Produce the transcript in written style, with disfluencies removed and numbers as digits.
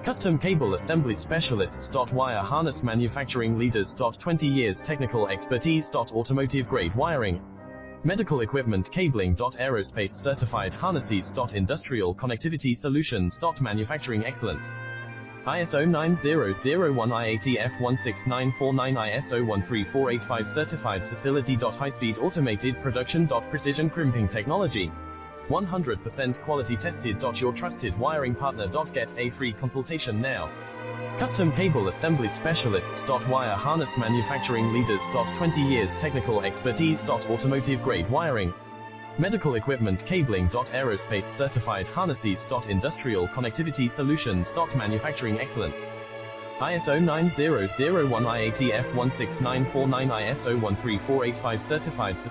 Custom Cable Assemblies Specialists. Wire Harness Manufacturing Leaders. 20 years technical expertise. Automotive grade wiring, medical equipment cabling. Aerospace certified harnesses. Industrial connectivity solutions. Manufacturing excellence. ISO 9001 IATF 16949 ISO 13485 certified facility. High-speed automated production. Precision crimping technology, 100% quality tested. Your trusted wiring partner. Get a free consultation now. Custom Cable Assembly Specialists. Wire Harness Manufacturing Leaders. 20 years technical expertise. Automotive grade wiring, medical equipment cabling. Aerospace certified harnesses. Industrial connectivity solutions. Manufacturing excellence. ISO 9001 IATF 16949 ISO 13485 certified